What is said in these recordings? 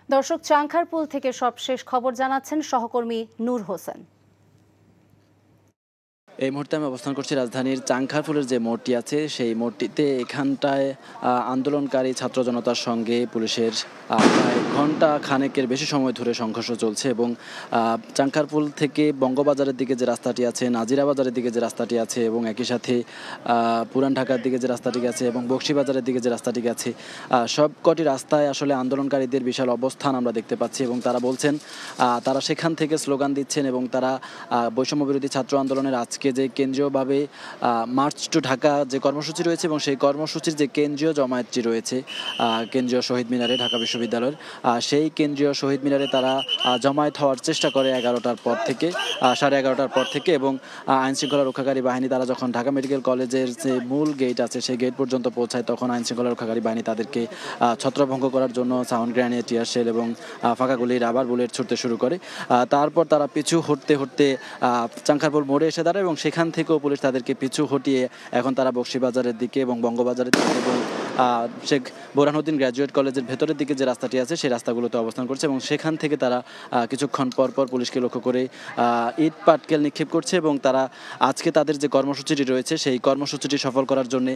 দর্শক, চাংখারপুল থেকে সবশেষ খবর জানাচ্ছেন সহকর্মী নূর হোসেন। এই মুহূর্তে আমি অবস্থান করছি রাজধানীর চাংখারপুলের যে মোড়টি আছে সেই মোড়টিতে। এখানটায় আন্দোলনকারী ছাত্র জনতার সঙ্গে পুলিশের প্রায় ঘন্টা খানেকের বেশি সময় ধরে সংঘর্ষ চলছে এবং চাংখারপুল থেকে বঙ্গবাজারের দিকে যে রাস্তাটি আছে, নাজিরা বাজারের দিকে যে রাস্তাটি আছে এবং একই সাথে পুরান ঢাকার দিকে যে রাস্তাটি গেছে এবং বকশীবাজারের দিকে যে রাস্তাটি গেছে, সবকটি রাস্তায় আসলে আন্দোলনকারীদের বিশাল অবস্থান আমরা দেখতে পাচ্ছি এবং তারা বলছেন তারা সেখান থেকে স্লোগান দিচ্ছেন এবং তারা বৈষম্য বিরোধী ছাত্র আন্দোলনের আজকে যে কেন্দ্রীয়ভাবে মার্চ টু ঢাকা যে কর্মসূচি রয়েছে এবং সেই কর্মসূচির যে কেন্দ্রীয় জমায়েতটি রয়েছে কেন্দ্রীয় শহীদ মিনারে, ঢাকা বিশ্ববিদ্যালয়ের সেই কেন্দ্রীয় শহীদ মিনারে তারা জমায়েত হওয়ার চেষ্টা করে 11টার পর থেকে, 11:30টার পর থেকে। এবং আইনশৃঙ্খলা রক্ষাকারী বাহিনী তারা যখন ঢাকা মেডিকেল কলেজের যে মূল গেট আছে সেই গেট পর্যন্ত পৌঁছায়, তখন আইনশৃঙ্খলা রক্ষাকারী বাহিনী তাদেরকে ছত্রভঙ্গ করার জন্য সাউন্ড গ্রেনেড, টিয়ার শেল এবং ফাঁকা গুলি, রাবার বুলেট ছুটতে শুরু করে। তারপর তারা পিছু হটতে হটতে চাংখারপুল মোড়ে এসে দাঁড়ায় এবং সেখান থেকেও পুলিশ তাদেরকে পিছু হটিয়ে এখন তারা বকশীবাজারের দিকে এবং বঙ্গবাজারের দিকে এবং শেখ বোরহানুদ্দিন গ্র্যাজুয়েট কলেজের ভেতরের দিকে যে রাস্তাটি আছে সেই রাস্তাগুলোতে অবস্থান করছে এবং সেখান থেকে তারা কিছুক্ষণ পর পর পুলিশকে লক্ষ্য করে ইট পাটকেল নিক্ষেপ করছে এবং তারা আজকে তাদের যে কর্মসূচিটি রয়েছে সেই কর্মসূচিটি সফল করার জন্য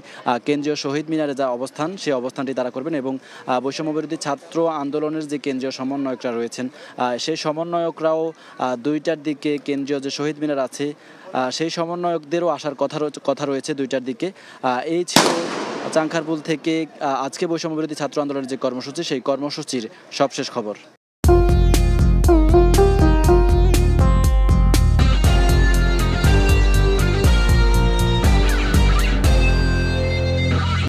কেন্দ্রীয় শহীদ মিনারে যা অবস্থান সেই অবস্থানটি তারা করবেন এবং বৈষম্য বিরোধী ছাত্র আন্দোলনের যে কেন্দ্রীয় সমন্বয়করা রয়েছেন সেই সমন্বয়করাও 2টার দিকে কেন্দ্রীয় যে শহীদ মিনার আছে সেই সমন্বয়কদেরও আসার কথা রয়েছে 2টার দিকে। এই ছিল চাংখারপুল থেকে আজকে বৈষম্য বিরোধী ছাত্র আন্দোলনের যে কর্মসূচি সেই কর্মসূচির সবশেষ খবর।